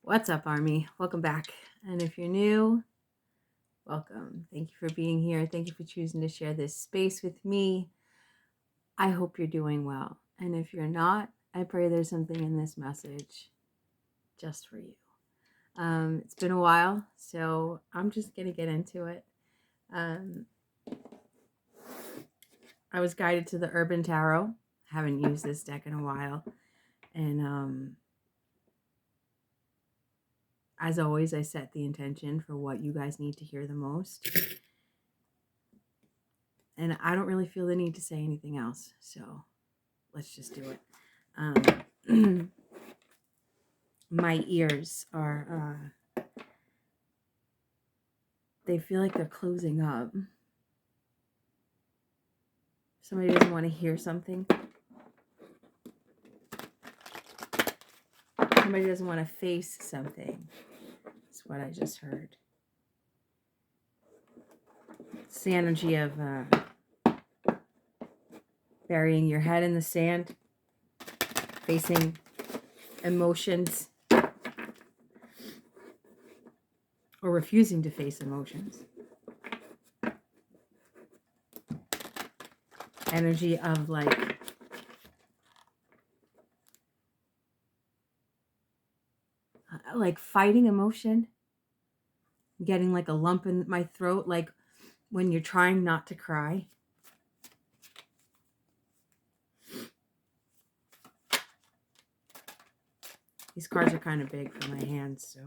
What's up, Army? Welcome back. And if you're new, welcome. Thank you for being here. Thank you for choosing to share this space with me. I hope you're doing well. And if you're not, I pray there's something in this message just for you. It's been a while, so I'm just going to get into it. I was guided to the Urban Tarot. Haven't used this deck in a while. And as always, I set the intention for what you guys need to hear the most. And I don't really feel the need to say anything else. So let's just do it. My ears are, they feel like they're closing up. Somebody doesn't want to hear something. Somebody doesn't want to face something. That's what I just heard. It's the energy of burying your head in the sand, facing emotions, or refusing to face emotions. Energy of like fighting emotion, getting like a lump in my throat, like when you're trying not to cry. These cards are kind of big for my hands, so.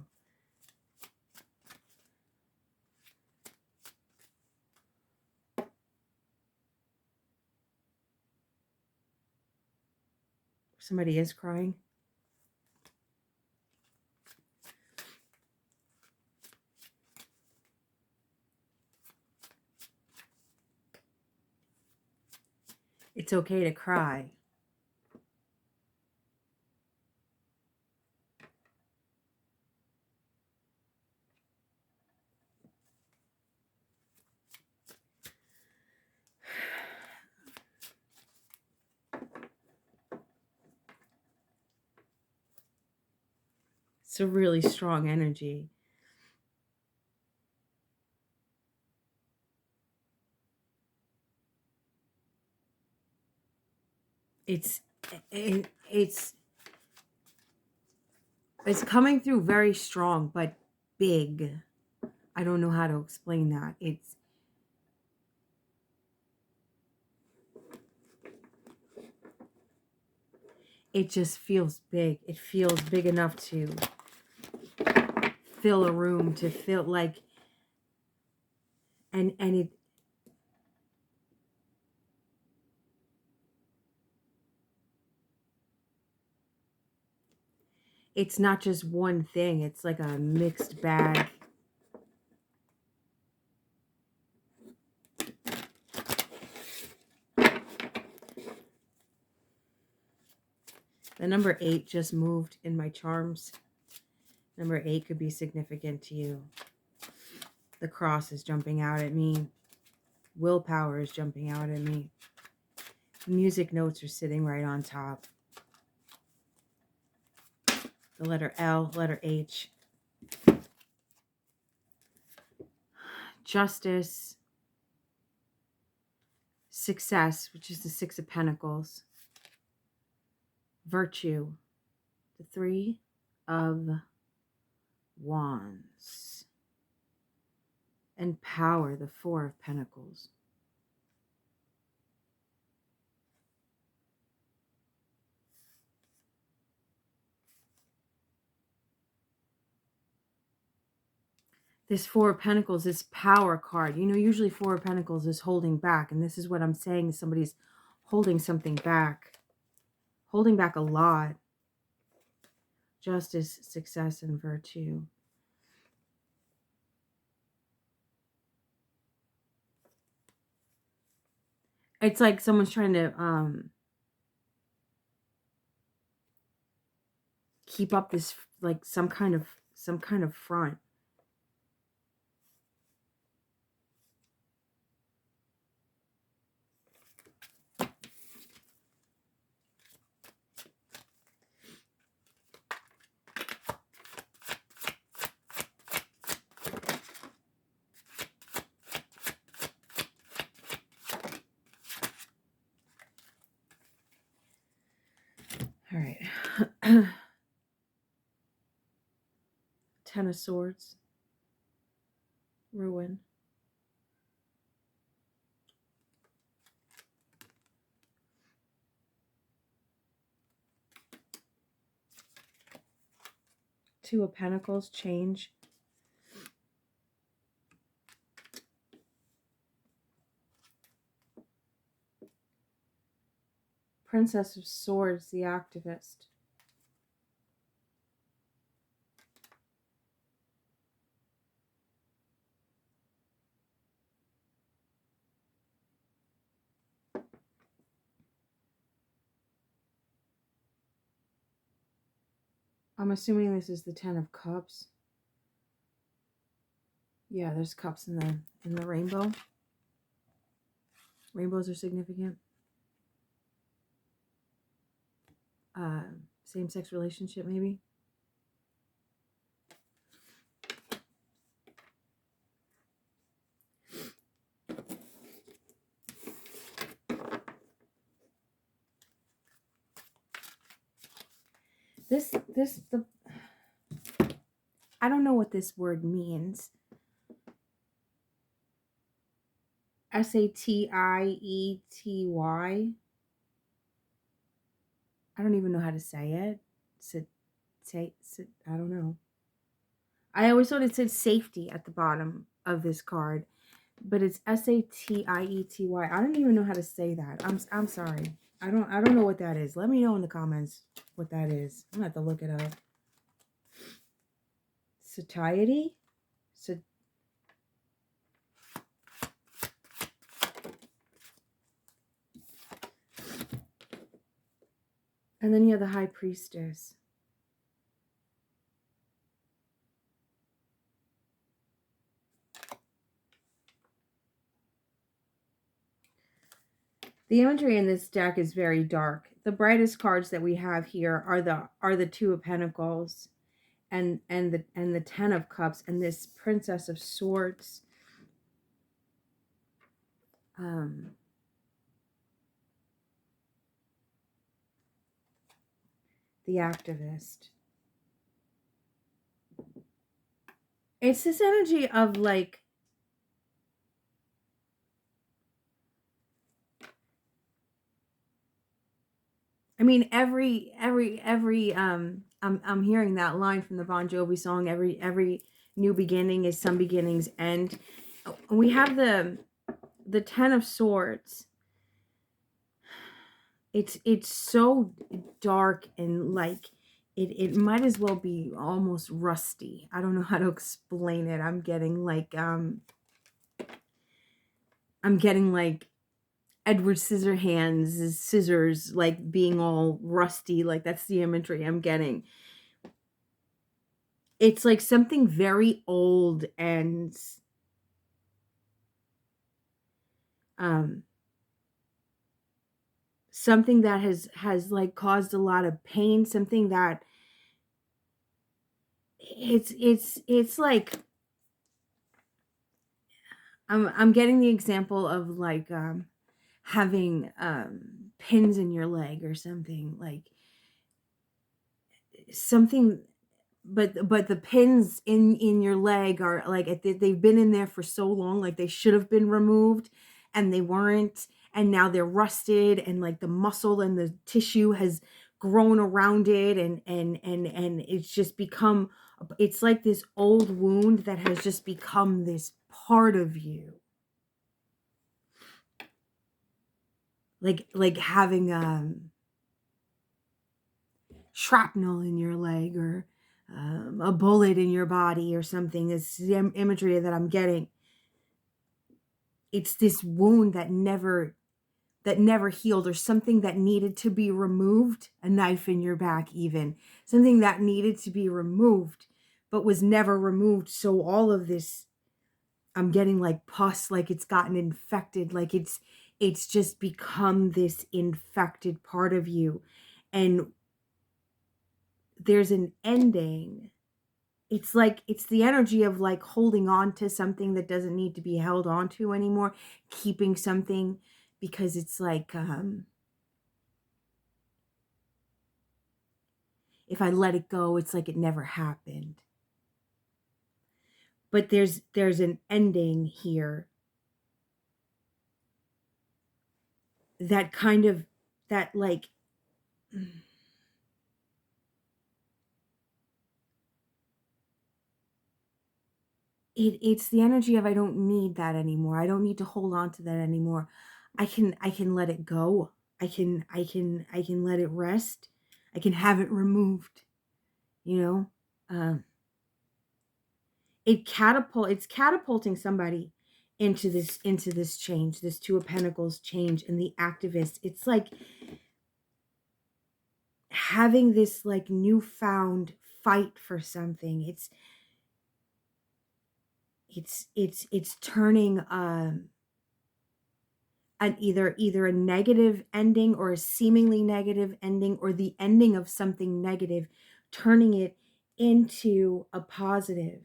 Somebody is crying. It's okay to cry. It's a really strong energy. It's coming through very strong, but big. I don't know how to explain that. It just feels big. It feels big enough to fill a room, to feel like, and it's not just one thing. It's like a mixed bag. The number 8 just moved in my charms. Number 8 could be significant to you. The cross is jumping out at me. Willpower is jumping out at me. Music notes are sitting right on top. The letter L, letter H. Justice. Success, which is the 6 of Pentacles. Virtue. The 3 of Wands. And power, the 4 of Pentacles. This 4 of Pentacles, this power card. You know, usually 4 of Pentacles is holding back. And this is what I'm saying. Somebody's holding something back. Holding back a lot. Justice, success, and virtue. It's like someone's trying to keep up this, like some kind of front. Ten of Swords, ruin. Two of Pentacles, change. Princess of Swords, the activist. I'm assuming this is the Ten of Cups. Yeah, there's cups in the rainbow. Rainbows are significant. Same-sex relationship, maybe. I don't know what this word means. Satiety. I don't even know how to say it. I don't know. I always thought it said safety at the bottom of this card, but it's Satiety. I don't even know how to say that. I'm sorry. I don't know what that is. Let me know in the comments what that is. I'm gonna have to look it up. Satiety? And then you have the High Priestess. The imagery in this deck is very dark. The brightest cards that we have here are the Two of Pentacles and the Ten of Cups and this Princess of Swords. The activist. It's this energy of like, I mean, I'm hearing that line from the Bon Jovi song, every new beginning is some beginning's end. We have the Ten of Swords. It's so dark and like it might as well be almost rusty. I don't know how to explain it. I'm getting like Edward Scissorhands' scissors like being all rusty. Like that's the imagery I'm getting. It's like something very old and something that has like caused a lot of pain, something that it's like I'm getting the example of like having pins in your leg or something, like something, but the pins in your leg are like they've been in there for so long, like they should have been removed and they weren't, and now they're rusted and like the muscle and the tissue has grown around it and it's just become, it's like this old wound that has just become this part of you, like having shrapnel in your leg or a bullet in your body or something is the imagery that I'm getting. It's this wound that never healed, or something that needed to be removed, a knife in your back even, something that needed to be removed but was never removed. So all of this, I'm getting like pus, like it's gotten infected, like it's just become this infected part of you. And there's an ending. It's like, it's the energy of like holding on to something that doesn't need to be held on to anymore, keeping something because it's like, if I let it go, it's like it never happened. but there's an ending here that kind of, that like, it's the energy of, I don't need that anymore. I don't need to hold on to that anymore. I can let it go. I can let it rest. I can have it removed, you know? Um, it's catapulting somebody into this change, this Two of Pentacles change, and the activist. It's like having this like newfound fight for something. It's turning an either a negative ending or a seemingly negative ending, or the ending of something negative, turning it into a positive.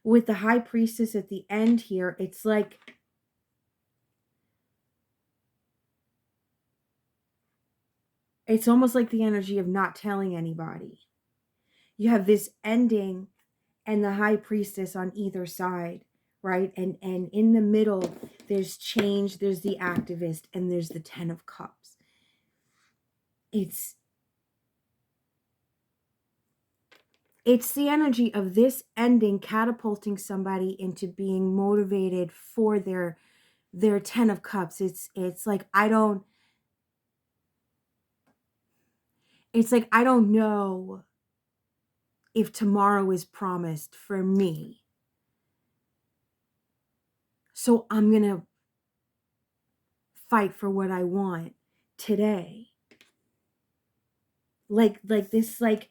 With the High Priestess at the end here, it's like it's almost like the energy of not telling anybody. You have this ending and the High Priestess on either side, right? And in the middle, there's change, there's the activist, and there's the Ten of Cups. It's the energy of this ending catapulting somebody into being motivated for their Ten of Cups. It's like I don't know if tomorrow is promised for me. So I'm going to fight for what I want today. Like this, like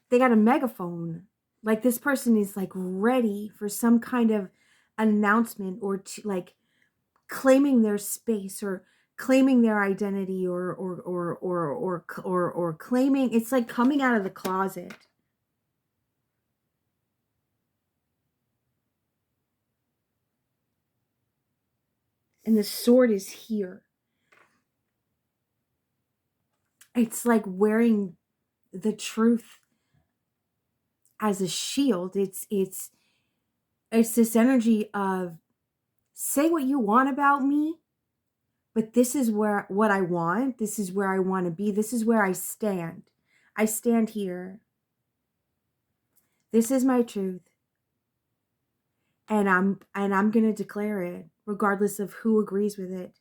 they got a megaphone. Like this person is like ready for some kind of announcement, or to like claiming their space, or claiming their identity, or claiming, it's like coming out of the closet. And the sword is here. It's like wearing the truth as a shield. It's this energy of, say what you want about me, but this is what I want. This is where I want to be. This is where I stand. I stand here. This is my truth. And I'm going to declare it regardless of who agrees with it.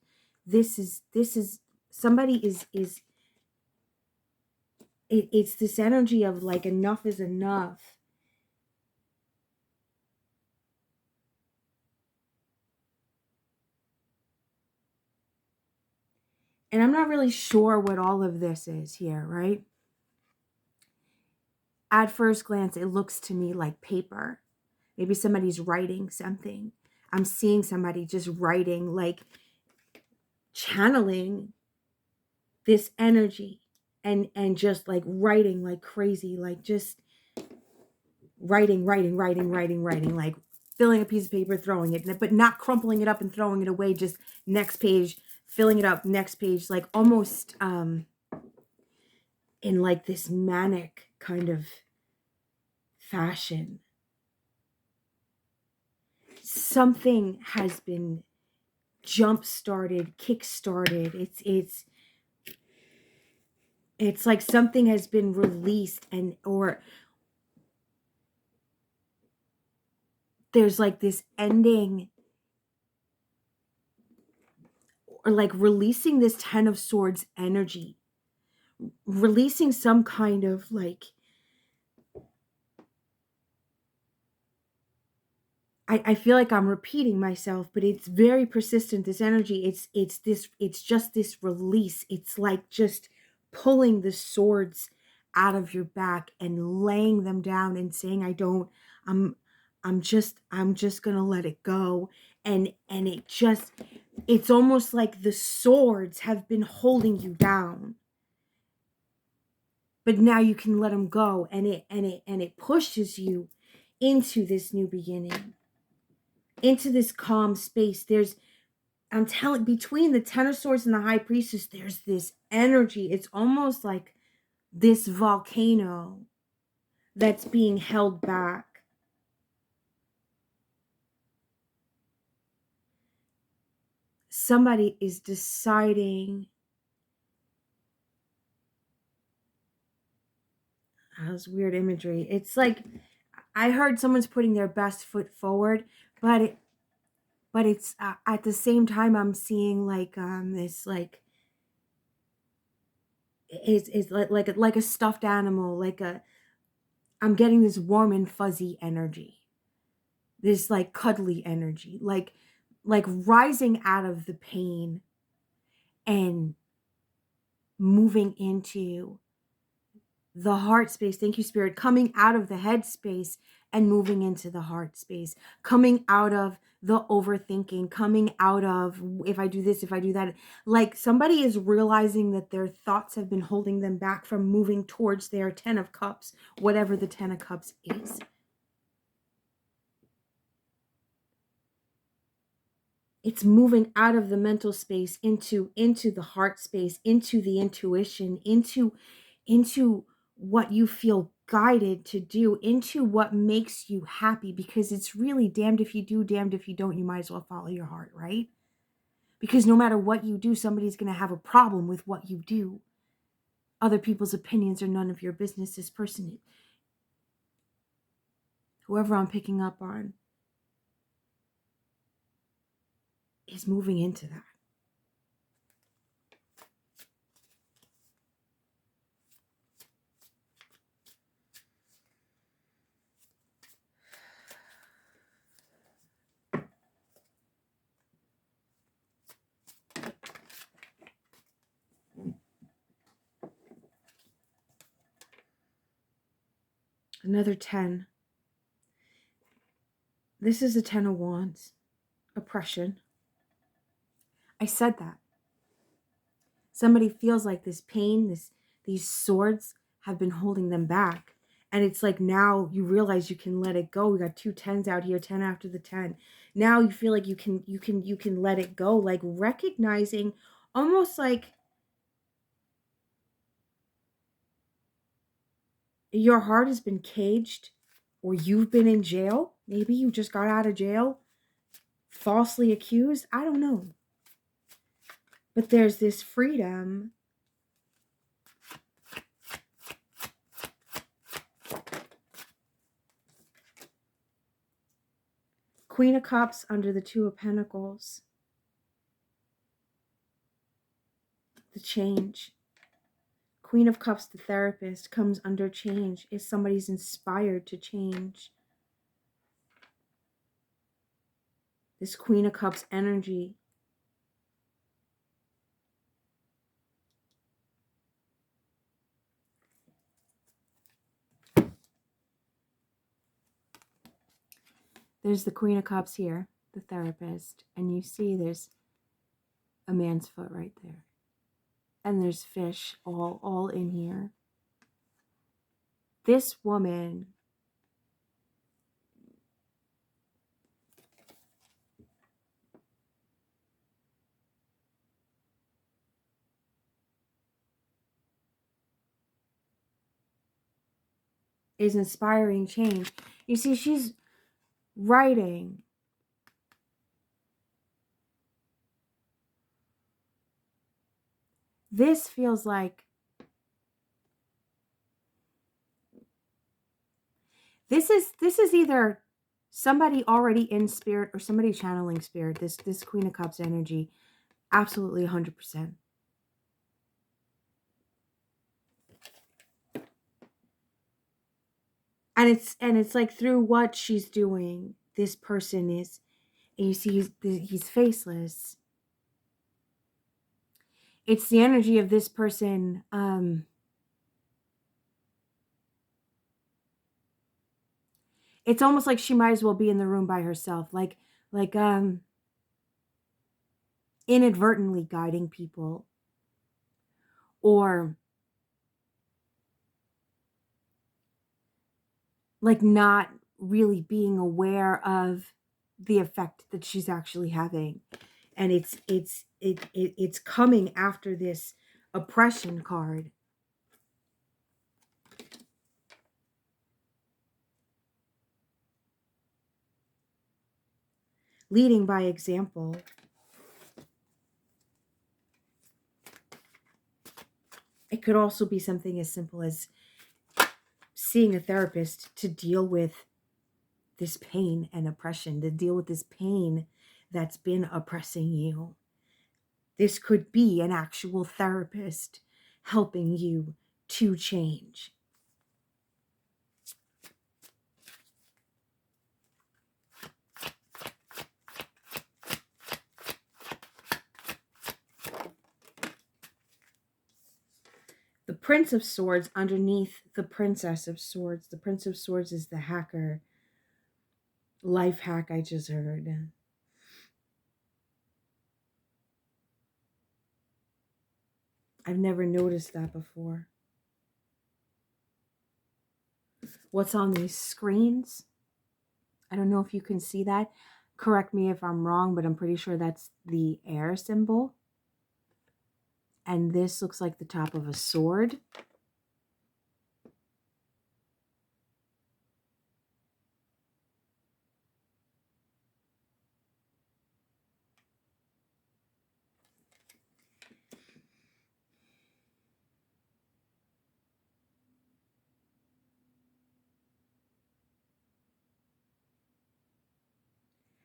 This is somebody it's this energy of like, enough is enough. And I'm not really sure what all of this is here, right? At first glance, it looks to me like paper. Maybe somebody's writing something. I'm seeing somebody just writing, like channeling this energy, and just like writing like crazy, like just writing, like filling a piece of paper, throwing it, but not crumpling it up and throwing it away. Just next page, filling it up, next page, like almost in like this manic kind of fashion. Something has been jump started, kick started. It's like something has been released, and or there's like this ending, or like releasing this Ten of Swords energy, releasing some kind of like, I feel like I'm repeating myself, but it's very persistent, this energy. It's just this release. It's like just pulling the swords out of your back and laying them down and saying, I'm just gonna let it go. And it's almost like the swords have been holding you down, but now you can let them go, and it pushes you into this new beginning, into this calm space. I'm telling, between the Ten of Swords and the High Priestess, there's this energy. It's almost like this volcano that's being held back. Somebody is deciding. That was weird imagery. It's like I heard someone's putting their best foot forward, but it's at the same time I'm seeing like this like is like a stuffed animal, like a I'm getting this warm and fuzzy energy, this like cuddly energy, like rising out of the pain and moving into the heart space. Thank you, Spirit. Coming out of the head space and moving into the heart space, coming out of the overthinking, coming out of if I do this, if I do that. Like somebody is realizing that their thoughts have been holding them back from moving towards their 10 of cups, whatever the 10 of cups is. It's moving out of the mental space into the heart space, into the intuition, into what you feel guided to do, into what makes you happy, because it's really damned if you do, damned if you don't. You might as well follow your heart, right? Because no matter what you do, somebody's going to have a problem with what you do. Other people's opinions are none of your business. This person, whoever I'm picking up on, is moving into that. Another 10. This is a 10 of Wands. Oppression. I said that. Somebody feels like this pain, these swords have been holding them back. And it's like now you realize you can let it go. We got 2 10s out here, 10 after the 10. Now you feel like you can let it go, like recognizing almost like your heart has been caged or you've been in jail. Maybe you just got out of jail, falsely accused. I don't know. But there's this freedom. Queen of Cups under the 2 of Pentacles. The change. Queen of Cups, the therapist, comes under change. If somebody's inspired to change. This Queen of Cups energy. There's the Queen of Cups here, the therapist. And you see there's a man's foot right there. And there's fish all in here. This woman is inspiring change. You see, she's writing. This feels like this is either somebody already in spirit or somebody channeling spirit. This Queen of Cups energy, absolutely 100%. And it's like through what she's doing, this person is, and you see he's faceless. It's the energy of this person. It's almost like she might as well be in the room by herself, like inadvertently guiding people, or like not really being aware of the effect that she's actually having. And it's coming after this oppression card. leading by example. It could also be something as simple as seeing a therapist to deal with this pain and oppression, to deal with this pain that's been oppressing you. This could be an actual therapist helping you to change. The Prince of Swords underneath the Princess of Swords. The Prince of Swords is the hacker. Life hack I just heard. I've never noticed that before. What's on these screens? I don't know if you can see that. Correct me if I'm wrong, but I'm pretty sure that's the air symbol. And this looks like the top of a sword.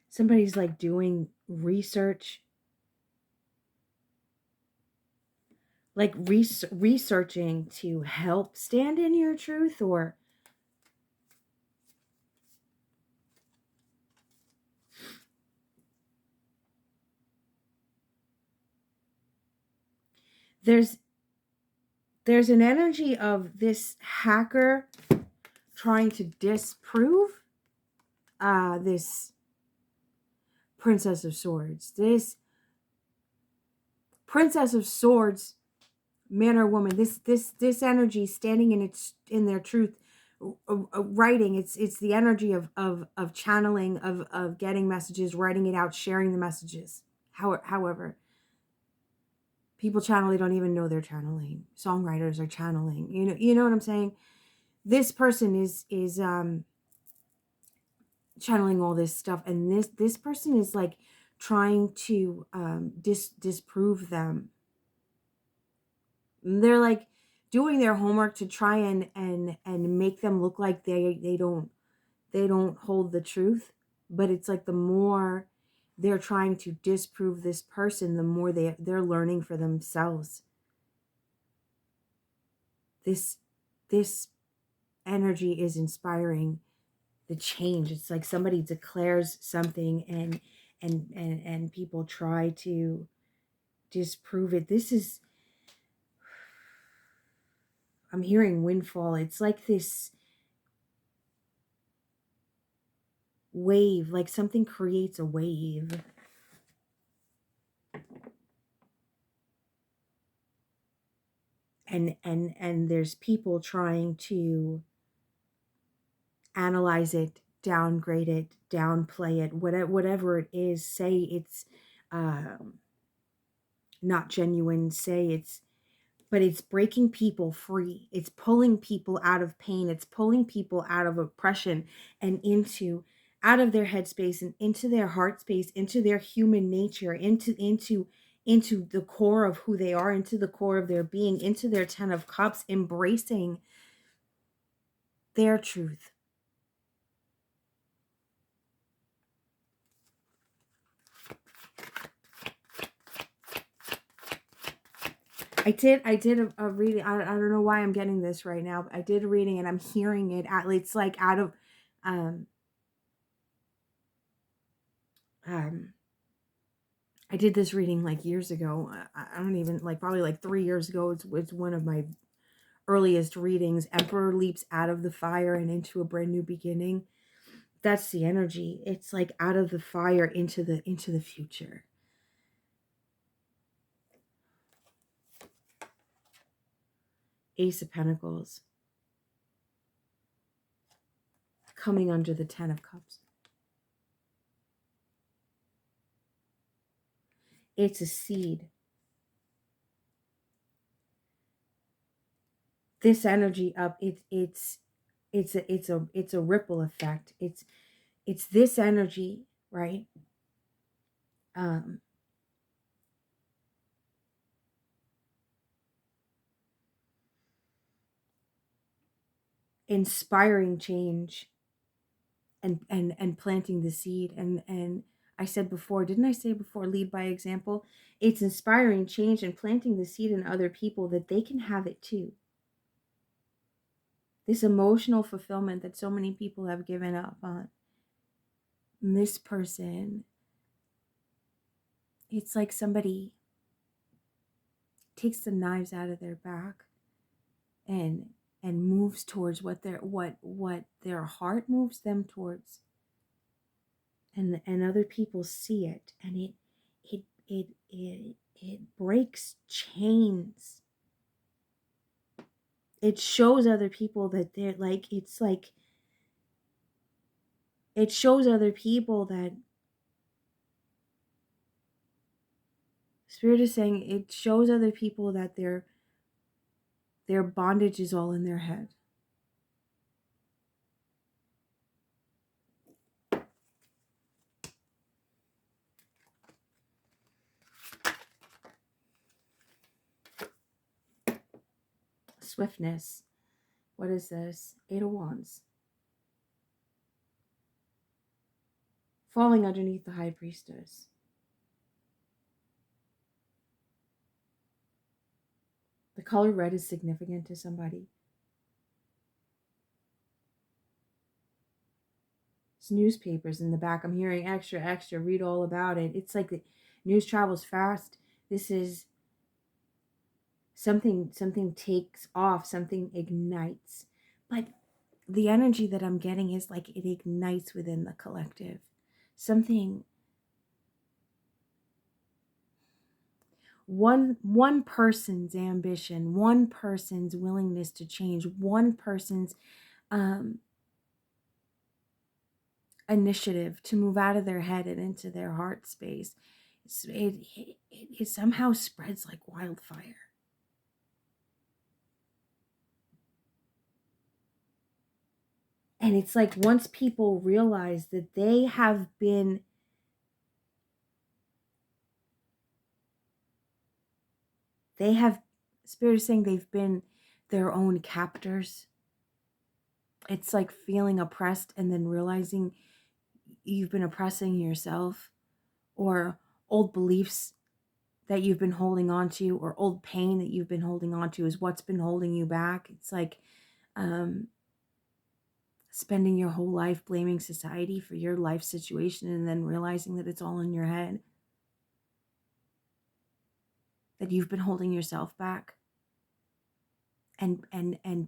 Somebody's like doing research, like researching to help stand in your truth, or there's an energy of this hacker trying to disprove this Princess of Swords. This Princess of Swords, man or woman, this energy standing in their truth, writing. It's the energy of channeling, of getting messages, writing it out, sharing the messages. However, people channel, they don't even know they're channeling. Songwriters are channeling. You know what I'm saying? This person is channeling all this stuff, and this person is like trying to disprove them. They're like doing their homework to try and make them look like they don't hold the truth. But it's like the more they're trying to disprove this person, the more they're learning for themselves. This energy is inspiring the change. It's like somebody declares something and people try to disprove it. I'm hearing windfall. It's like this wave, like something creates a wave. And there's people trying to analyze it, downgrade it, downplay it, whatever it is. Say it's not genuine, but it's breaking people free. It's pulling people out of pain. It's pulling people out of oppression and out of their headspace and into their heart space, into their human nature, into the core of who they are, into the core of their being, into their 10 of Cups, embracing their truth. I did a reading. I don't know why I'm getting this right now. But I did a reading and I'm hearing it it's like out of I did this reading like years ago. I don't even, like, probably like 3 years ago. It's one of my earliest readings. Emperor leaps out of the fire and into a brand new beginning. That's the energy. It's like out of the fire into the future. Ace of Pentacles coming under the 10 of Cups. It's a seed. This energy up, it's a ripple effect. It's this energy, right? um, inspiring change and planting the seed. And I said before, didn't I say before, lead by example? It's inspiring change and planting the seed in other people that they can have it too. This emotional fulfillment that so many people have given up on. And this person, it's like somebody takes the knives out of their back and moves towards what their heart moves them towards, and other people see it, and it breaks chains. It shows other people that they're like, it shows other people that Spirit is saying, it shows other people that their bondage is all in their head. Swiftness. What is this? 8 of Wands. Falling underneath the High Priestess. The color red is significant to somebody. It's newspapers in the back. I'm hearing extra, extra, read all about it. It's like the news travels fast. This is something takes off, something ignites. But the energy that I'm getting is like it ignites within the collective. Something, one person's ambition, one person's willingness to change, one person's initiative to move out of their head and into their heart space. It somehow spreads like wildfire. And it's like once people realize that they have been Spirit is saying they've been their own captors. It's like feeling oppressed and then realizing you've been oppressing yourself, or old beliefs that you've been holding on to, or old pain that you've been holding on to is what's been holding you back. It's like spending your whole life blaming society for your life situation and then realizing that it's all in your head, that you've been holding yourself back. And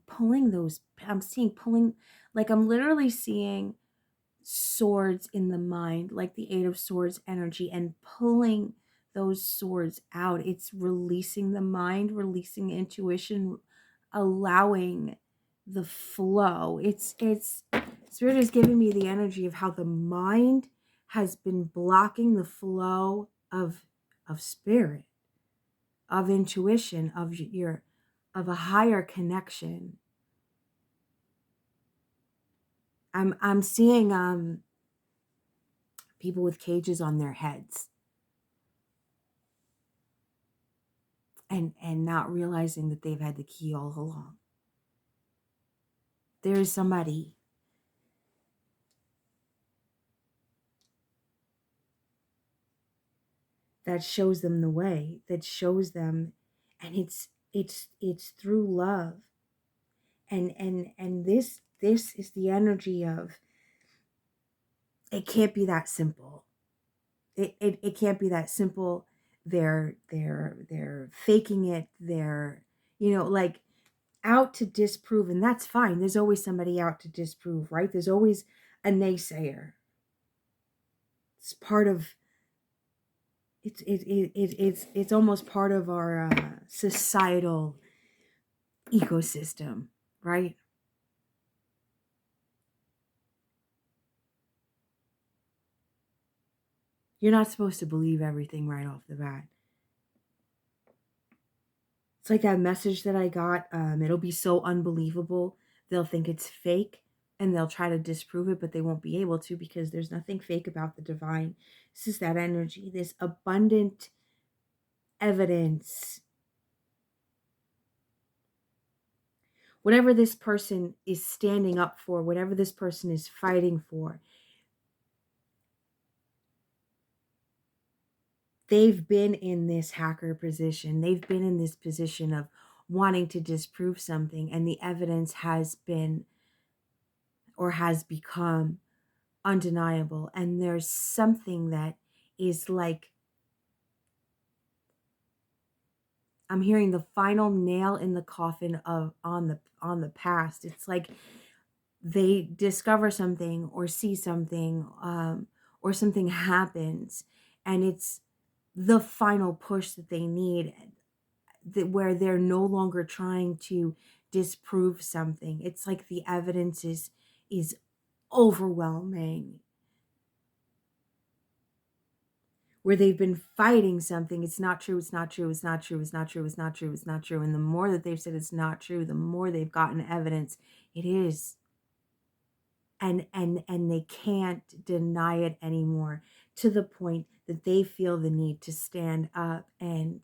pulling those, I'm seeing pulling, like I'm literally seeing swords in the mind, like the 8 of Swords energy, and pulling those swords out. It's releasing the mind, releasing intuition, allowing the flow. It's Spirit is giving me the energy of how the mind has been blocking the flow of spirit, of intuition, of a higher connection. I'm seeing people with cages on their heads and not realizing that they've had the key all along. There is somebody that shows them the way, that shows them, and it's through love. And this is the energy of, it can't be that simple. It can't be that simple. They're faking it. They're, like out to disprove, and that's fine. There's always somebody out to disprove, right? There's always a naysayer. It's part of it's almost part of our societal ecosystem, right? You're not supposed to believe everything right off the bat. It's like that message that I got. It'll be so unbelievable. They'll think it's fake and they'll try to disprove it, but they won't be able to, because there's nothing fake about the divine. This is that energy, this abundant evidence. Whatever this person is standing up for, whatever this person is fighting for, they've been in this hacker position. They've been in this position of wanting to disprove something, and the evidence has been or has become undeniable. And there's something that is like, I'm hearing the final nail in the coffin of on the past. It's like they discover something or see something, or something happens, and it's the final push that they need, that where they're no longer trying to disprove something. It's like the evidence is overwhelming, where they've been fighting something. It's not true, it's not true, it's not true, it's not true, it's not true, it's not true. And the more that they've said it's not true, the more they've gotten evidence it is. And they can't deny it anymore, to the point that they feel the need to stand up and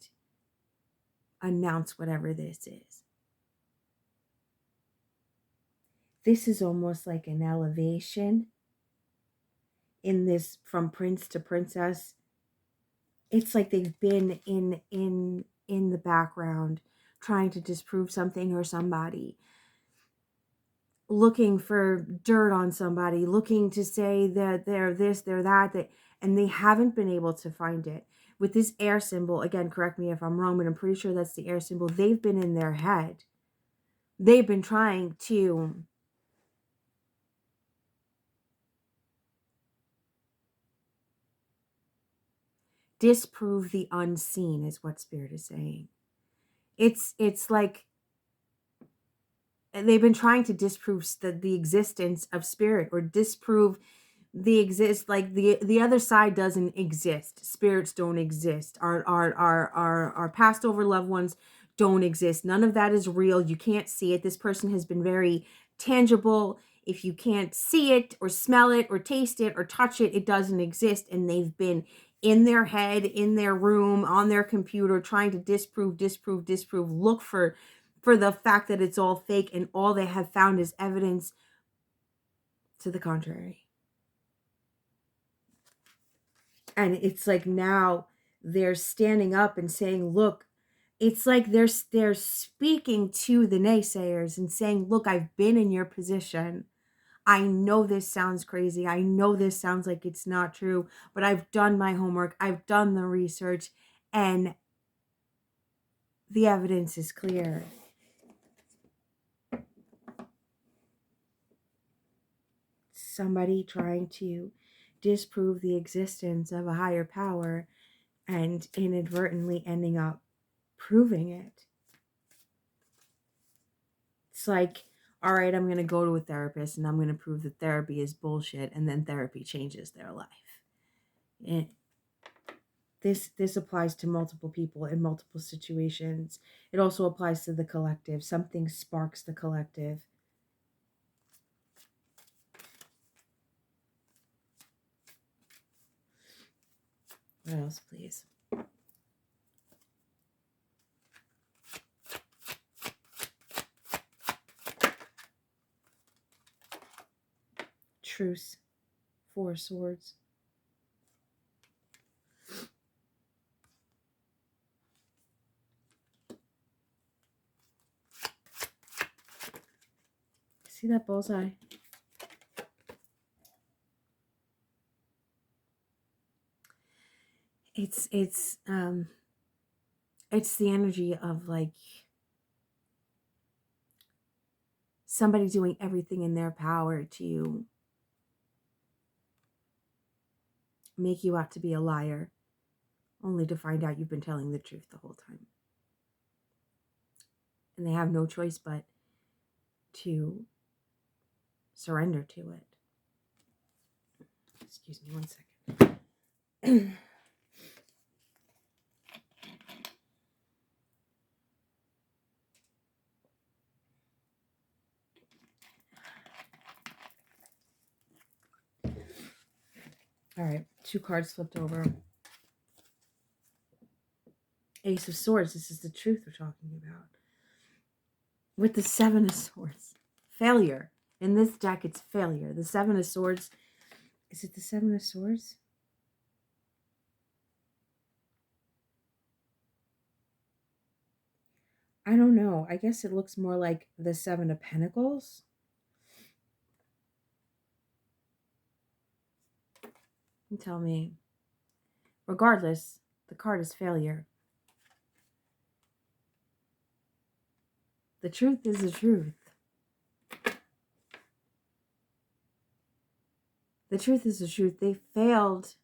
announce whatever this is. This is almost like an elevation in this, from prince to princess. It's like they've been in the background trying to disprove something or somebody, looking for dirt on somebody, looking to say that they're this, they're that, and they haven't been able to find it. With this air symbol, again, correct me if I'm wrong, but I'm pretty sure that's the air symbol. They've been in their head. They've been trying to disprove the unseen, is what Spirit is saying. It's like they've been trying to disprove the existence of spirit, or disprove the other side doesn't exist. Spirits don't exist. Our passed over loved ones don't exist. None of that is real. You can't see it. This person has been very tangible. If you can't see it or smell it or taste it or touch it, it doesn't exist. And they've been in their head, in their room, on their computer, trying to disprove, look for the fact that it's all fake, and all they have found is evidence to the contrary. And it's like now they're standing up and saying, look, it's like they're speaking to the naysayers and saying, look, I've been in your position. I know this sounds crazy. I know this sounds like it's not true, but I've done my homework. I've done the research, and the evidence is clear. Somebody trying to disprove the existence of a higher power and inadvertently ending up proving it. It's like, all right, I'm going to go to a therapist and I'm going to prove that therapy is bullshit, and then therapy changes their life. And this applies to multiple people in multiple situations. It also applies to the collective. Something sparks the collective. What else, please? Truce. 4 swords. See that bullseye? It's the energy of like somebody doing everything in their power to make you out to be a liar, only to find out you've been telling the truth the whole time. And they have no choice but to surrender to it. Excuse me 1 second. All right. 2 cards flipped over. Ace of Swords. This is the truth we're talking about. With the 7 of Swords. Failure. In this deck, it's failure. The 7 of Swords. Is it the 7 of Swords? I don't know. I guess it looks more like the 7 of Pentacles. You tell me. Regardless, the card is failure. The truth is the truth. The truth is the truth. They failed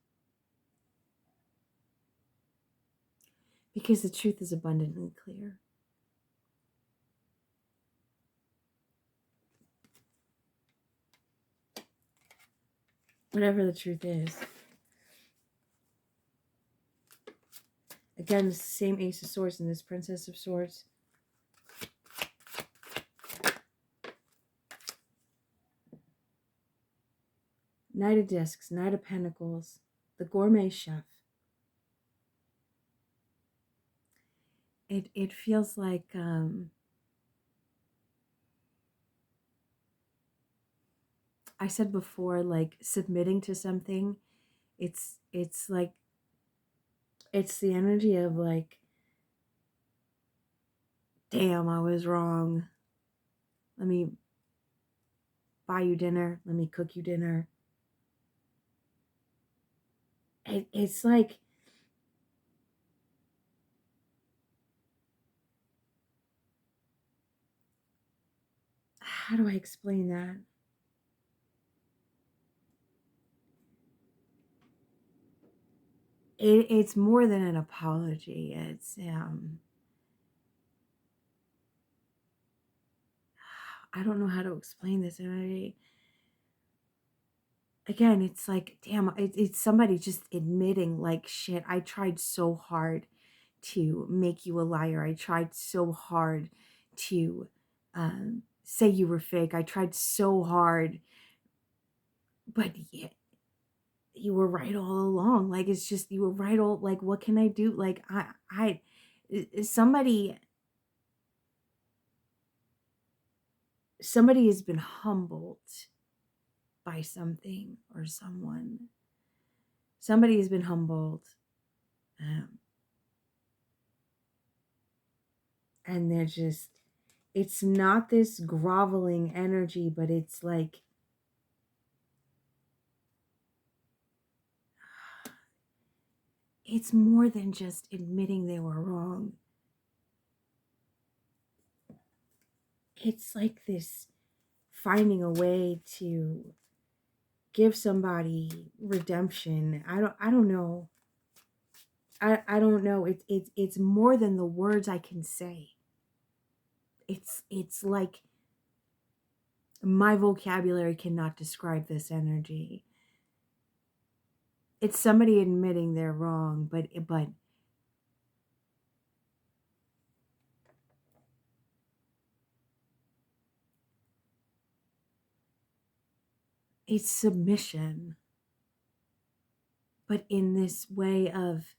because the truth is abundantly clear. Whatever the truth is. Again, it's the same Ace of Swords and this Princess of Swords. Knight of Discs, Knight of Pentacles, the Gourmet Chef. It feels like I said before, like submitting to something. It's like it's the energy of like, damn, I was wrong. Let me buy you dinner. Let me cook you dinner. It's like how do I explain that? It's more than an apology. It's I don't know how to explain this energy. Again, it's like, damn, it's somebody just admitting like, shit, I tried so hard to make you a liar. I tried so hard to say you were fake. I tried so hard, but yeah, you were right all along. Like, it's just, you were right all, like, what can I do? Like, somebody has been humbled by something or someone. Somebody has been humbled. And they're just, it's not this groveling energy, but it's like, it's more than just admitting they were wrong. It's like this finding a way to give somebody redemption. I don't know. I don't know. It's more than the words I can say. It's like my vocabulary cannot describe this energy. It's somebody admitting they're wrong, but it's submission. But in this way of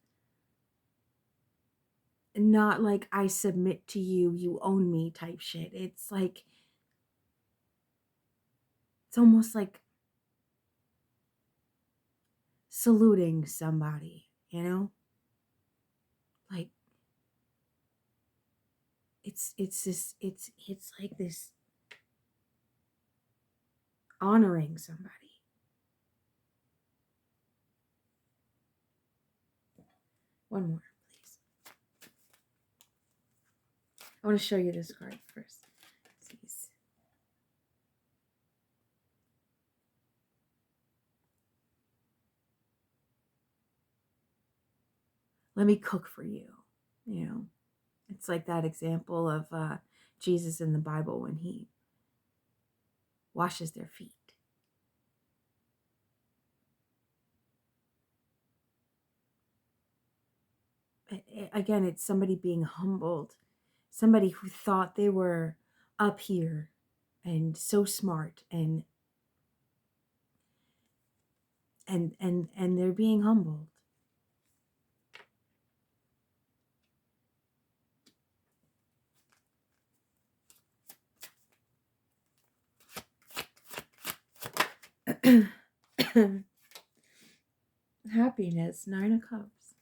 not like I submit to you, you own me type shit. It's like, it's almost like saluting somebody, you know? Like it's this, it's like this honoring somebody. One more, please. I want to show you this card first. Please. Let me cook for you, you know? It's like that example of Jesus in the Bible when he washes their feet. Again, it's somebody being humbled, somebody who thought they were up here and so smart, and and they're being humbled. Happiness, 9 of Cups.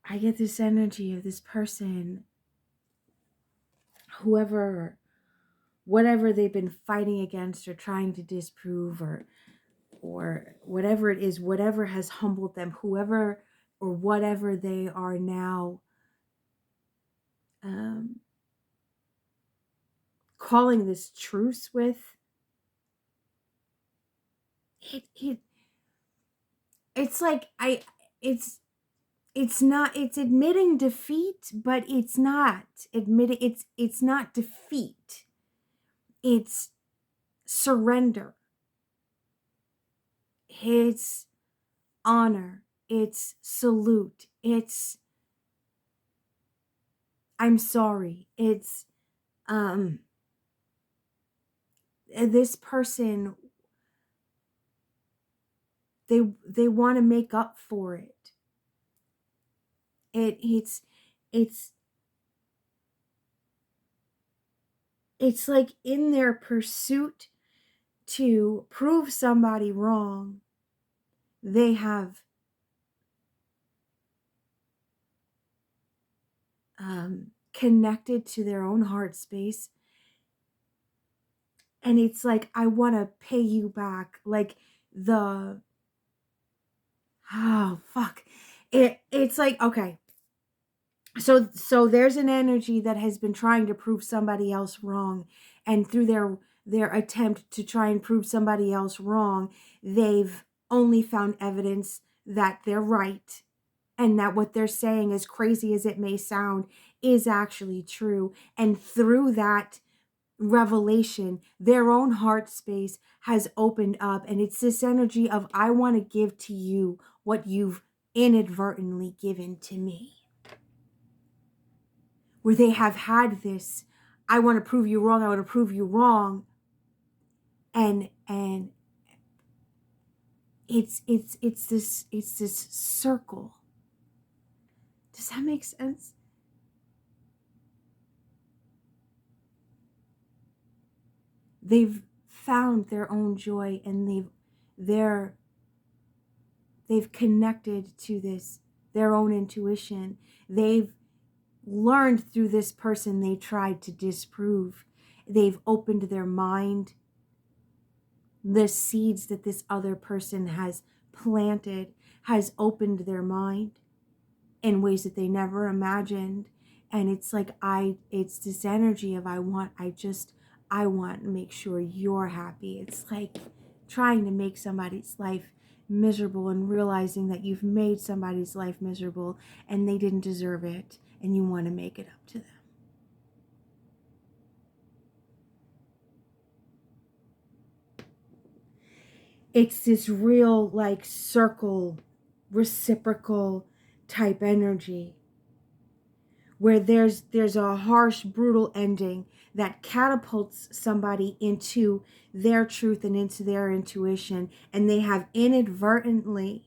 I get this energy of this person, whatever they've been fighting against or trying to disprove, or whatever it is, whatever has humbled them, whoever or whatever they are now calling this truce with. It's like it's not, it's admitting defeat, but it's not admitting, it's not defeat. It's surrender. It's honor. It's salute. It's I'm sorry. It's this person, they want to make up for it. It's like in their pursuit to prove somebody wrong, they have connected to their own heart space, and it's like, I want to pay you back. Like it's like, okay, so there's an energy that has been trying to prove somebody else wrong, and through their attempt to try and prove somebody else wrong, they've only found evidence that they're right, and that what they're saying, as crazy as it may sound, is actually true. And through that revelation, their own heart space has opened up, and it's this energy of, I want to give to you what you've inadvertently given to me. Where they have had this, I want to prove you wrong, I want to prove you wrong, and it's this circle. Does that make sense? They've found their own joy, and they've connected to this, their own intuition. They've learned through this person they tried to disprove. They've opened their mind. The seeds that this other person has planted has opened their mind in ways that they never imagined. And it's like, it's this energy of, I want to make sure you're happy. It's like trying to make somebody's life miserable and realizing that you've made somebody's life miserable and they didn't deserve it, and you want to make it up to them. It's this real, like, circle, reciprocal type energy where there's a harsh, brutal ending that catapults somebody into their truth and into their intuition, and they have inadvertently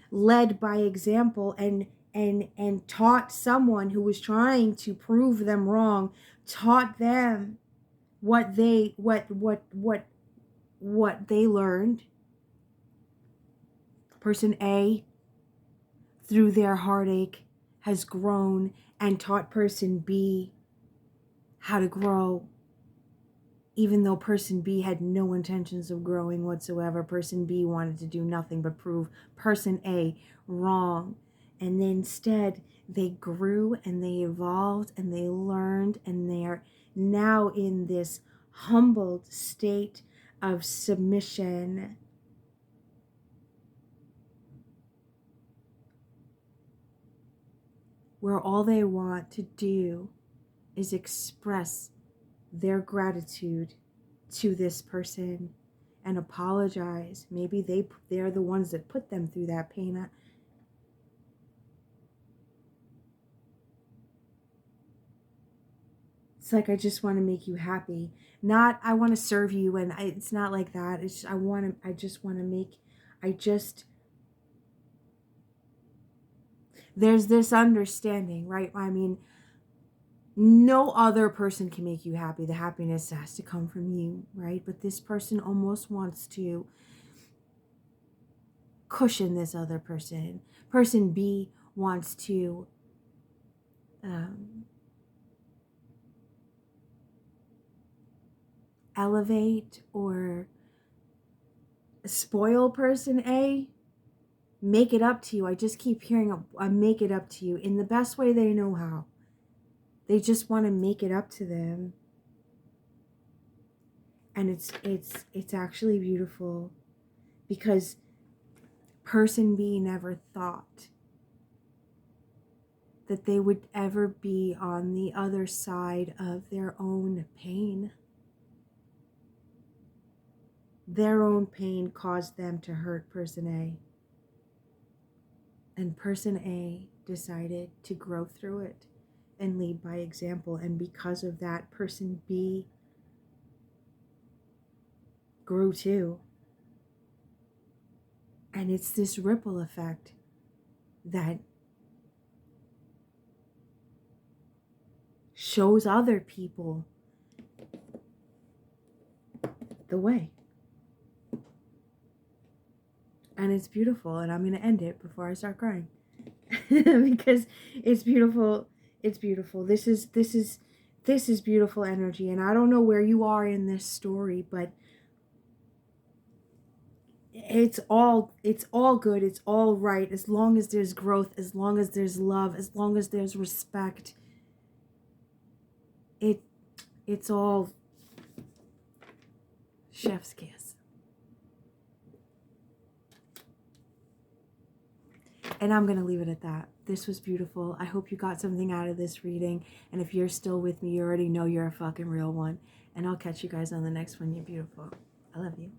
led by example and taught someone who was trying to prove them wrong, taught them what they learned. Person A, through their heartache, has grown and taught person B how to grow, even though person B had no intentions of growing whatsoever. Person B wanted to do nothing but prove person A wrong. And then instead, they grew and they evolved and they learned, and they're now in this humbled state of submission, where all they want to do is express their gratitude to this person and apologize. Maybe they're the ones that put them through that pain. It's like, I just want to make you happy. Not, I want to serve you. And it's not like that. It's, I just want to make, I just, there's this understanding, right? I mean, no other person can make you happy. The happiness has to come from you, right? But this person almost wants to cushion this other person. Person B wants to elevate or spoil person A, make it up to you. I just keep hearing a make it up to you in the best way they know how. They just want to make it up to them. And it's actually beautiful, because person B never thought that they would ever be on the other side of their own pain. Their own pain caused them to hurt person A. And person A decided to grow through it and lead by example. And because of that, person B grew too. And it's this ripple effect that shows other people the way. And it's beautiful. And I'm going to end it before I start crying. Because it's beautiful. It's beautiful. This is beautiful energy. And I don't know where you are in this story, but it's all good. It's all right. As long as there's growth, as long as there's love, as long as there's respect, it's all chef's kiss. And I'm going to leave it at that. This was beautiful. I hope you got something out of this reading. And if you're still with me, you already know you're a fucking real one. And I'll catch you guys on the next one. You're beautiful. I love you.